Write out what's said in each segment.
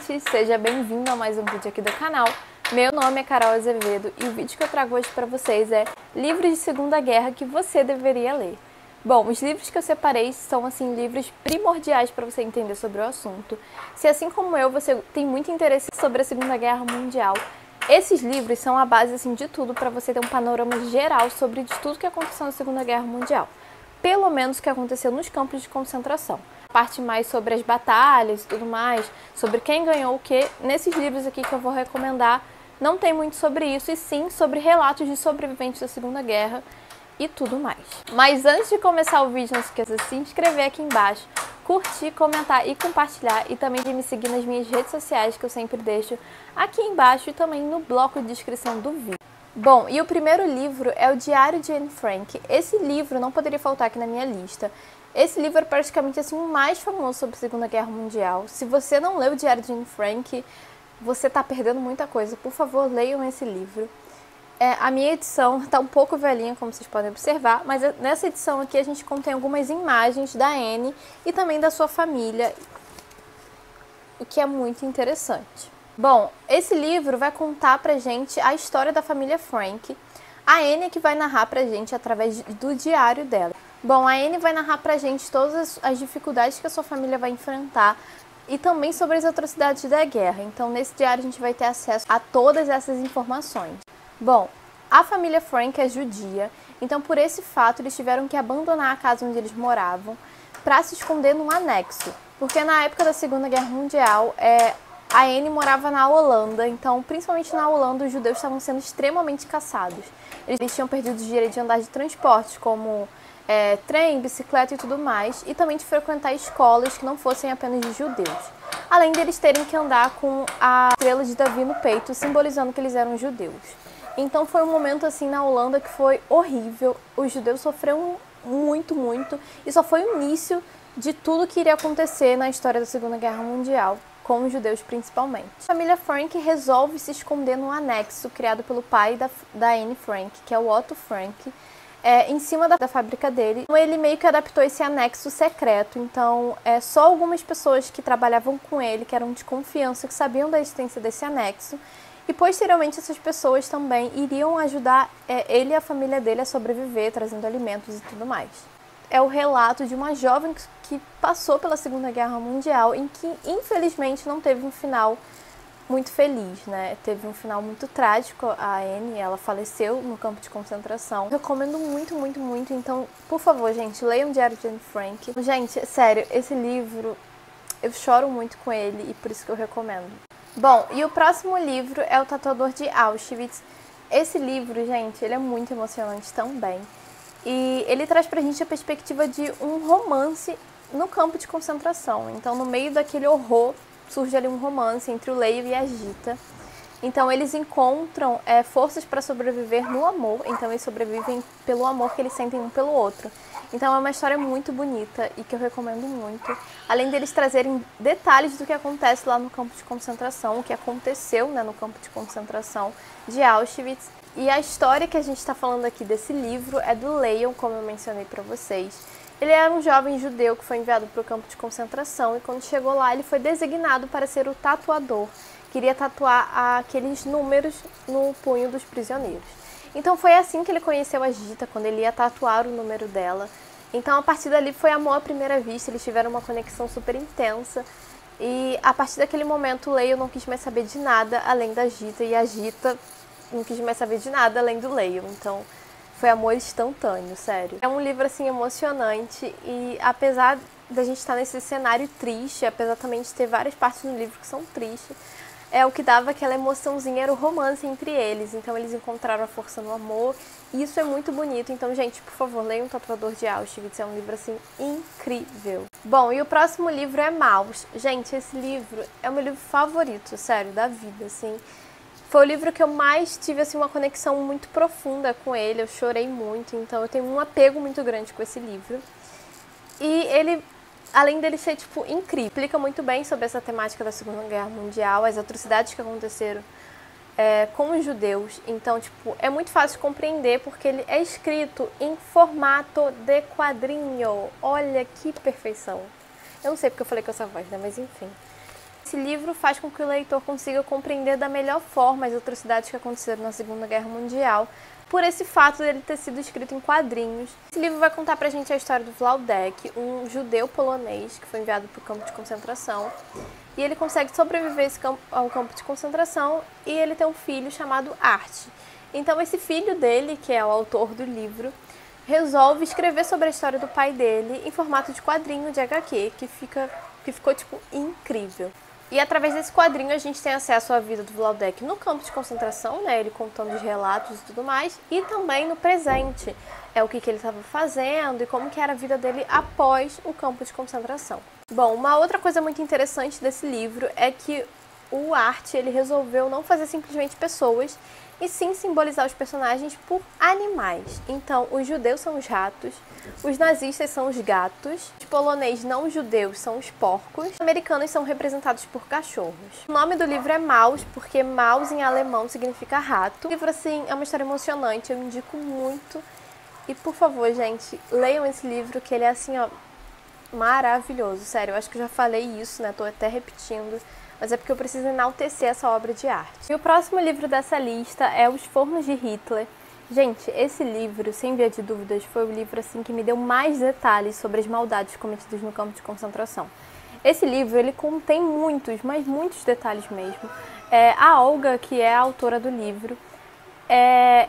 gente, seja bem-vindo a mais um vídeo aqui do canal. Meu nome é Carol Azevedo e o vídeo que eu trago hoje para vocês é livros de Segunda Guerra que você deveria ler. Bom, os livros que eu separei são, assim, livros primordiais para você entender sobre o assunto. Se, assim como eu, você tem muito interesse sobre a Segunda Guerra Mundial, esses livros são a base, assim, de tudo para você ter um panorama geral sobre de tudo que aconteceu na Segunda Guerra Mundial. Pelo menos o que aconteceu nos campos de concentração. Parte mais sobre as batalhas e tudo mais, sobre quem ganhou o quê. Nesses livros aqui que eu vou recomendar, não tem muito sobre isso, e sim sobre relatos de sobreviventes da Segunda Guerra e tudo mais. Mas antes de começar o vídeo, não se esqueça de se inscrever aqui embaixo, curtir, comentar e compartilhar, e também de me seguir nas minhas redes sociais, que eu sempre deixo aqui embaixo e também no bloco de descrição do vídeo. Bom, e o primeiro livro é o Diário de Anne Frank. Esse livro não poderia faltar aqui na minha lista. Esse livro é praticamente assim, o mais famoso sobre a Segunda Guerra Mundial. Se você não leu o Diário de Anne Frank, você está perdendo muita coisa. Por favor, leiam esse livro. A minha edição está um pouco velhinha, como vocês podem observar, mas nessa edição aqui a gente contém algumas imagens da Anne e também da sua família, o que é muito interessante. Bom, esse livro vai contar pra gente a história da família Frank. A Anne é que vai narrar pra gente através do diário dela. Bom, a Anne vai narrar pra gente todas as dificuldades que a sua família vai enfrentar e também sobre as atrocidades da guerra. Então, nesse diário a gente vai ter acesso a todas essas informações. Bom, a família Frank é judia, então por esse fato eles tiveram que abandonar a casa onde eles moravam para se esconder num anexo. Porque na época da Segunda Guerra Mundial, a Anne morava na Holanda, então, principalmente na Holanda, os judeus estavam sendo extremamente caçados. Eles tinham perdido o direito de andar de transportes, como trem, bicicleta e tudo mais, e também de frequentar escolas que não fossem apenas de judeus. Além deles terem que andar com a estrela de Davi no peito, simbolizando que eles eram judeus. Então foi um momento assim na Holanda que foi horrível, os judeus sofreram muito, e só foi o início de tudo que iria acontecer na história da Segunda Guerra Mundial, com os judeus principalmente. A família Frank resolve se esconder num anexo criado pelo pai da Anne Frank, que é o Otto Frank, em cima da fábrica dele. Ele meio que adaptou esse anexo secreto, então só algumas pessoas que trabalhavam com ele, que eram de confiança, que sabiam da existência desse anexo, e posteriormente essas pessoas também iriam ajudar ele e a família dele a sobreviver, trazendo alimentos e tudo mais. É o relato de uma jovem que passou pela Segunda Guerra Mundial, em que infelizmente não teve um final muito feliz, né? Teve um final muito trágico. A Anne, ela faleceu no campo de concentração. Eu recomendo muito, então, por favor, gente, leiam o Diário de Anne Frank. Gente, sério, esse livro, eu choro muito com ele e por isso que eu recomendo. Bom, e o próximo livro é O Tatuador de Auschwitz. Esse livro, gente, ele é muito emocionante também. E ele traz pra gente a perspectiva de um romance no campo de concentração. Então, no meio daquele horror, surge ali um romance entre o Leo e a Gita. Então, eles encontram forças para sobreviver no amor. Então, eles sobrevivem pelo amor que eles sentem um pelo outro. Então, é uma história muito bonita e que eu recomendo muito. Além deles trazerem detalhes do que acontece lá no campo de concentração, o que aconteceu, né, no campo de concentração de Auschwitz. E a história que a gente está falando aqui desse livro é do Leon, como eu mencionei para vocês. Ele era um jovem judeu que foi enviado para o campo de concentração e quando chegou lá ele foi designado para ser o tatuador. Queria tatuar aqueles números no punho dos prisioneiros. Então foi assim que ele conheceu a Gita, quando ele ia tatuar o número dela. Então a partir dali foi amor à primeira vista, eles tiveram uma conexão super intensa. E a partir daquele momento o Leon não quis mais saber de nada além da Gita e a Gita não quis mais saber de nada além do Leon. Então foi amor instantâneo, sério. É um livro assim emocionante e apesar da gente estar nesse cenário triste, apesar também de ter várias partes no livro que são tristes, o que dava aquela emoçãozinha era o romance entre eles. Então eles encontraram a força no amor e isso é muito bonito. Então, gente, por favor, leiam O Tatuador de Auschwitz, é um livro assim incrível. Bom, e o próximo livro é Maus. Gente, esse livro é o meu livro favorito, sério, da vida, assim. Foi o livro que eu mais tive assim, uma conexão muito profunda com ele, eu chorei muito, então eu tenho um apego muito grande com esse livro. E ele, além dele ser tipo, incrível, explica muito bem sobre essa temática da Segunda Guerra Mundial, as atrocidades que aconteceram com os judeus. Então, tipo, é muito fácil de compreender porque ele é escrito em formato de quadrinho. Olha que perfeição. Eu não sei porque eu falei com essa voz, né? Mas enfim. esse livro faz com que o leitor consiga compreender da melhor forma as atrocidades que aconteceram na Segunda Guerra Mundial, por esse fato dele ter sido escrito em quadrinhos. Esse livro vai contar pra gente a história do Wlodek, um judeu polonês que foi enviado para o campo de concentração. E ele consegue sobreviver ao campo de concentração e ele tem um filho chamado Art. Então esse filho dele, que é o autor do livro, resolve escrever sobre a história do pai dele em formato de quadrinho de HQ, que ficou tipo incrível. E através desse quadrinho a gente tem acesso à vida do Wlodek no campo de concentração, né? Ele contando os relatos e tudo mais, e também no presente, o que ele estava fazendo e como que era a vida dele após o campo de concentração. Bom, uma outra coisa muito interessante desse livro é que o Art, ele resolveu não fazer simplesmente pessoas, e sim simbolizar os personagens por animais. Então, os judeus são os ratos, os nazistas são os gatos, os polonês não judeus são os porcos, os americanos são representados por cachorros. O nome do livro é Maus, porque Maus em alemão significa rato. O livro, assim, é uma história emocionante, eu indico muito. E, por favor, gente, leiam esse livro, que ele é, assim, ó, maravilhoso. Sério, eu acho que eu já falei isso, né? Tô até repetindo. Mas é porque eu preciso enaltecer essa obra de arte. E o próximo livro dessa lista é Os Fornos de Hitler. Gente, esse livro, sem via de dúvidas, foi o livro assim que me deu mais detalhes sobre as maldades cometidas no campo de concentração. Esse livro, ele contém muitos, mas muitos detalhes mesmo. A Olga, que é a autora do livro,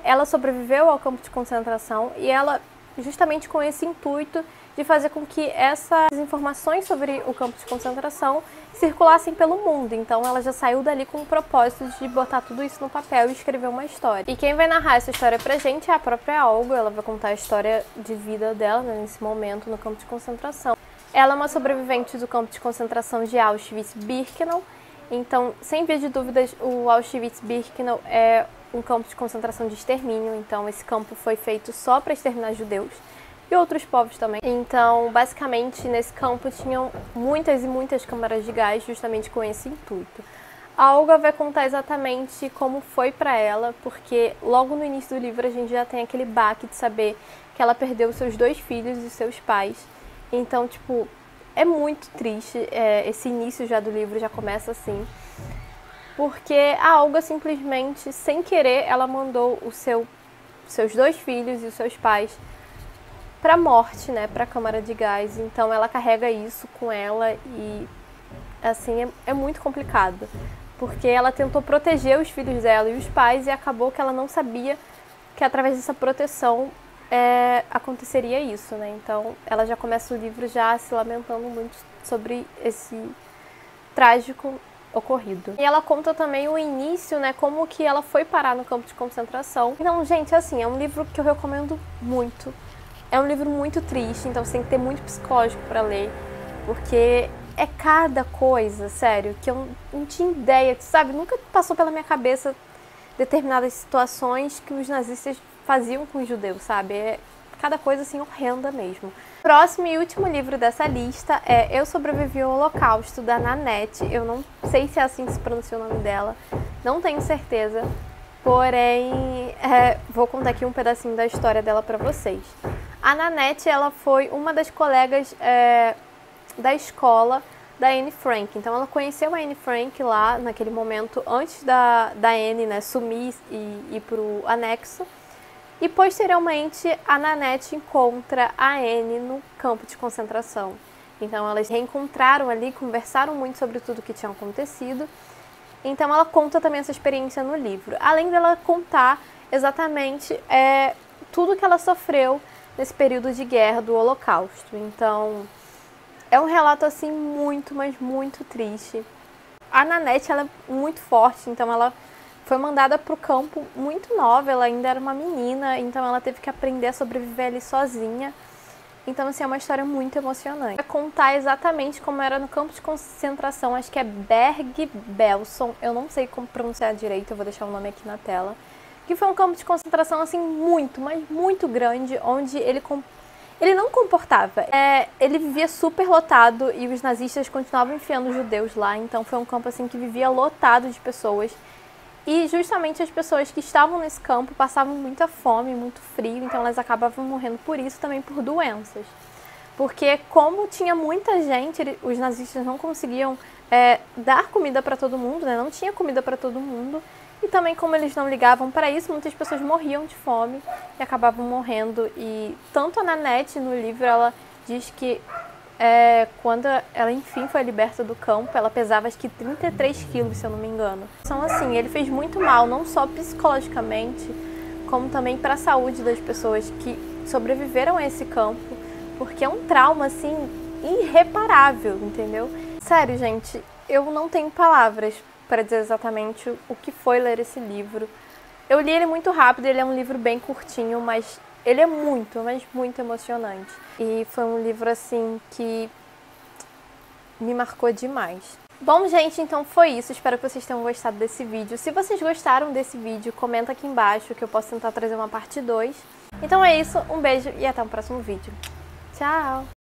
ela sobreviveu ao campo de concentração e ela, justamente com esse intuito de fazer com que essas informações sobre o campo de concentração circulassem pelo mundo. Então ela já saiu dali com o propósito de botar tudo isso no papel e escrever uma história. E quem vai narrar essa história pra gente é a própria Olga. Ela vai contar a história de vida dela, né, nesse momento no campo de concentração. Ela é uma sobrevivente do campo de concentração de Auschwitz-Birkenau. Então, sem via de dúvidas, o Auschwitz-Birkenau é um campo de concentração de extermínio. Então esse campo foi feito só para exterminar judeus e outros povos também. Então, basicamente, nesse campo tinham muitas e muitas câmaras de gás, justamente com esse intuito. A Olga vai contar exatamente como foi para ela, porque logo no início do livro a gente já tem aquele baque de saber que ela perdeu seus 2 filhos e seus pais. Então, tipo, é muito triste. Esse início já do livro já começa assim. Porque a Olga simplesmente, sem querer, ela mandou seus 2 filhos e os seus pais para a morte, né, para a câmara de gás. Então ela carrega isso com ela e, assim, é muito complicado. Porque ela tentou proteger os filhos dela e os pais e acabou que ela não sabia que através dessa proteção aconteceria isso, né. Então ela já começa o livro já se lamentando muito sobre esse trágico ocorrido. E ela conta também o início, né, como que ela foi parar no campo de concentração. Então, gente, assim, é um livro que eu recomendo muito. É um livro muito triste, então você tem que ter muito psicológico para ler, porque é cada coisa, sério, que eu não tinha ideia, sabe? Nunca passou pela minha cabeça determinadas situações que os nazistas faziam com os judeus, sabe? É cada coisa assim horrenda mesmo. Próximo e último livro dessa lista é Eu Sobrevivi ao Holocausto, da Nanette. Eu não sei se é assim que se pronuncia o nome dela, não tenho certeza, porém vou contar aqui um pedacinho da história dela para vocês. A Nanette, ela foi uma das colegas da escola da Anne Frank. Então ela conheceu a Anne Frank lá naquele momento, antes da Anne, né, sumir e ir para o anexo. E posteriormente a Nanette encontra a Anne no campo de concentração. Então elas reencontraram ali, conversaram muito sobre tudo que tinha acontecido. Então ela conta também essa experiência no livro. Além dela contar exatamente tudo que ela sofreu nesse período de guerra do Holocausto. Então é um relato assim muito, mas muito triste. A Nanette, ela é muito forte, então ela foi mandada para o campo muito nova, ela ainda era uma menina, então ela teve que aprender a sobreviver ali sozinha. Então, assim, é uma história muito emocionante. Vai contar exatamente como era no campo de concentração, acho que é Bergen-Belsen, eu não sei como pronunciar direito, eu vou deixar o nome aqui na tela. Que foi um campo de concentração, assim, muito, mas muito grande, onde ele não comportava. Ele vivia super lotado e os nazistas continuavam enfiando os judeus lá, então foi um campo, assim, que vivia lotado de pessoas. E justamente as pessoas que estavam nesse campo passavam muita fome, muito frio, então elas acabavam morrendo por isso, também por doenças. Porque como tinha muita gente, os nazistas não conseguiam dar comida para todo mundo, né? Não tinha comida para todo mundo. E também como eles não ligavam para isso, muitas pessoas morriam de fome e acabavam morrendo. E tanto a Nanette no livro, ela diz que quando ela enfim foi liberta do campo, ela pesava acho que 33 quilos, se eu não me engano. Então assim, ele fez muito mal, não só psicologicamente, como também para a saúde das pessoas que sobreviveram a esse campo, porque é um trauma assim irreparável, entendeu? Sério, gente, eu não tenho palavras para dizer exatamente o que foi ler esse livro. Eu li ele muito rápido, ele é um livro bem curtinho, mas ele é muito, mas muito emocionante. E foi um livro, assim, que me marcou demais. Bom, gente, então foi isso. Espero que vocês tenham gostado desse vídeo. Se vocês gostaram desse vídeo, comenta aqui embaixo que eu posso tentar trazer uma parte 2. Então é isso, um beijo e até o próximo vídeo. Tchau!